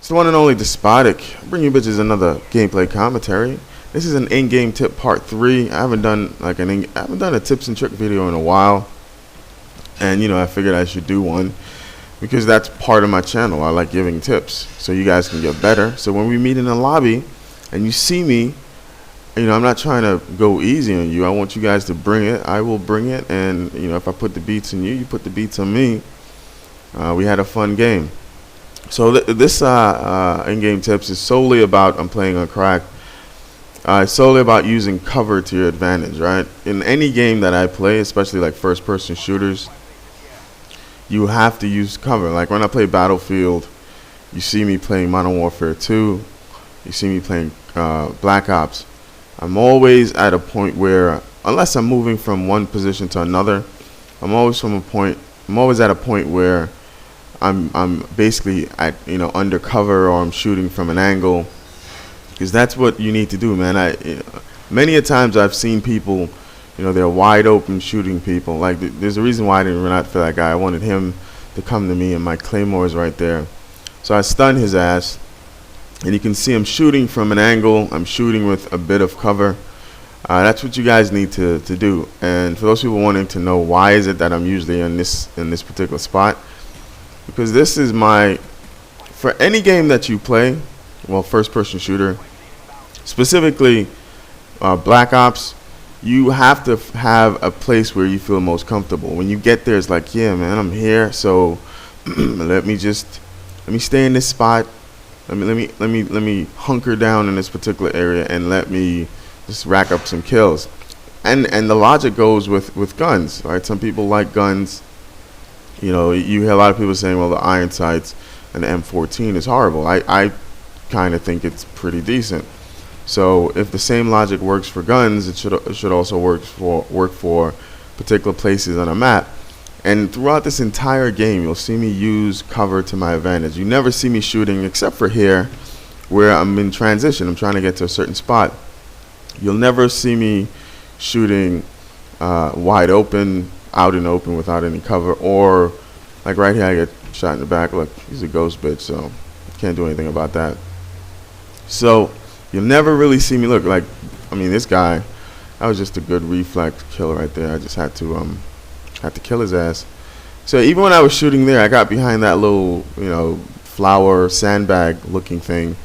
It's the one and only Despotic. I bring you bitches another gameplay commentary. This is an in-game tip part 3. I haven't done a tips and trick video in a while, and I figured I should do one because that's part of my channel. I like giving tips so you guys can get better. So when we meet in the lobby and you see me, I'm not trying to go easy on you. I want you guys to bring it. I will bring it, and if I put the beats on you, you put the beats on me. We had a fun game. So this in-game tips is solely about, I'm playing on crack. It's solely about using cover to your advantage, right? In any game that I play, especially like first-person shooters, you have to use cover. Like when I play Battlefield, you see me playing Modern Warfare 2, you see me playing Black Ops. I'm always at a point where, unless I'm moving from one position to another, I'm always at a point where I'm basically at undercover, or I'm shooting from an angle, because that's what you need to do, man. Many a times I've seen people, they're wide open shooting people. Like there's a reason why I didn't run out for that guy. I wanted him to come to me, and my claymore is right there. So I stun his ass, and you can see I'm shooting from an angle. I'm shooting with a bit of cover. That's what you guys need to do. And for those people wanting to know why is it that I'm usually in this particular spot, because this is for any game that you play, well, first-person shooter, specifically Black Ops, you have to have a place where you feel most comfortable. When you get there, it's like, yeah, man, I'm here, so let me stay in this spot. Let me hunker down in this particular area, and let me just rack up some kills. And the logic goes with guns, right? Some people like guns. You hear a lot of people saying, well, the iron sights and the M14 is horrible. I kind of think it's pretty decent. So if the same logic works for guns, it should also work for particular places on a map. And throughout this entire game, you'll see me use cover to my advantage. You never see me shooting, except for here, where I'm in transition. I'm trying to get to a certain spot. You'll never see me shooting wide open, out and open, without any cover, or like right here I get shot in the back. Look, he's a ghost bitch, so can't do anything about that. So you'll never really see me look like, this guy, that was just a good reflex kill right there. I just had to kill his ass. So even when I was shooting there, I got behind that little flower sandbag looking thing,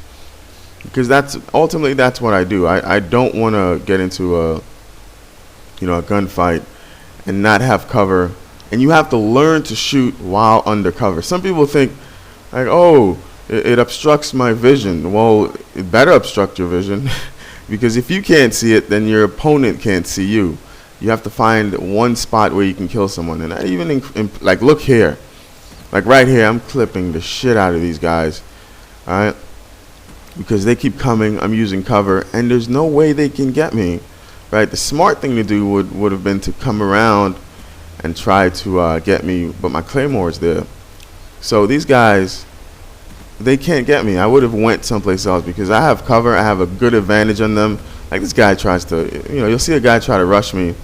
because that's what I do. I don't want to get into a gunfight and not have cover. And you have to learn to shoot while undercover. Some people think like, oh, it obstructs my vision. Well, it better obstruct your vision because if you can't see it, then your opponent can't see you. You have to find one spot where you can kill someone. And I even like, look here, like right here, I'm clipping the shit out of these guys, all right, because they keep coming. I'm using cover, and there's no way they can get me. Right, the smart thing to do would have been to come around and try to get me, but my claymore is there. So these guys, they can't get me. I would have went someplace else because I have cover. I have a good advantage on them. Like this guy tries to, you'll see a guy try to rush me,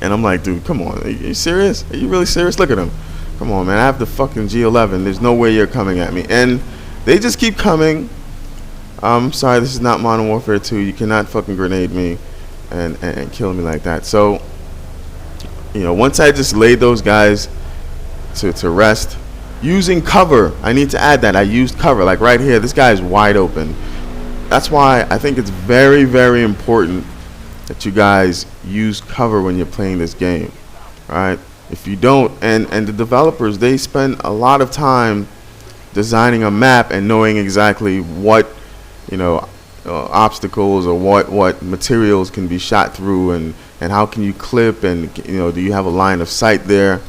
and I'm like, dude, come on, are you serious? Are you really serious? Look at him. Come on, man. I have the fucking G11. There's no way you're coming at me, and they just keep coming. I'm sorry, this is not Modern Warfare 2. You cannot fucking grenade me and kill me like that. So once I just laid those guys to rest using cover, I need to add that I used cover. Like right here, this guy is wide open. That's why I think it's very, very important that you guys use cover when you're playing this game, right? If you don't, and the developers, they spend a lot of time designing a map and knowing exactly what obstacles or what materials can be shot through, and how can you clip, and do you have a line of sight there.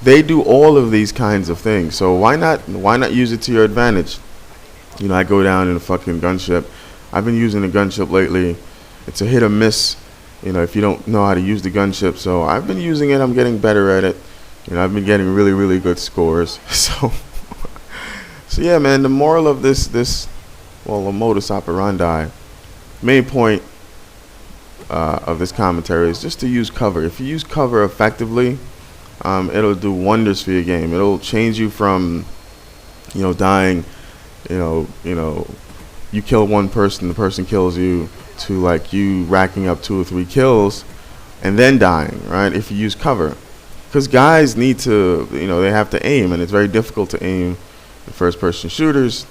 They do all of these kinds of things, so why not use it to your advantage? I go down in a fucking gunship. I've been using the gunship lately. It's a hit or miss if you don't know how to use the gunship. So I've been using it. I'm getting better at it. I've been getting really, really good scores. So yeah, man, the moral of this the modus operandi, main point of this commentary is just to use cover. If you use cover effectively, it'll do wonders for your game. It'll change you from, dying you kill one person, the person kills you, to like you racking up 2 or 3 kills and then dying, right? If you use cover, because guys need to, they have to aim, and it's very difficult to aim in first-person shooters.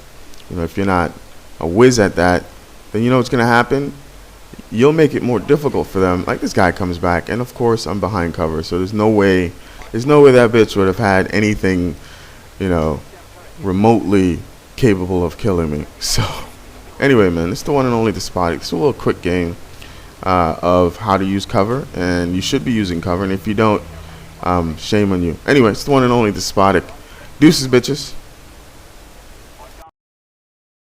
If you're not a whiz at that, then you know what's gonna happen. You'll make it more difficult for them. Like, this guy comes back, and of course I'm behind cover, so there's no way that bitch would have had anything, remotely capable of killing me. So anyway, man, it's the one and only DESPOTIC. It's a little quick game of how to use cover, and you should be using cover, and if you don't, shame on you. Anyway, it's the one and only DESPOTIC. Deuces, bitches.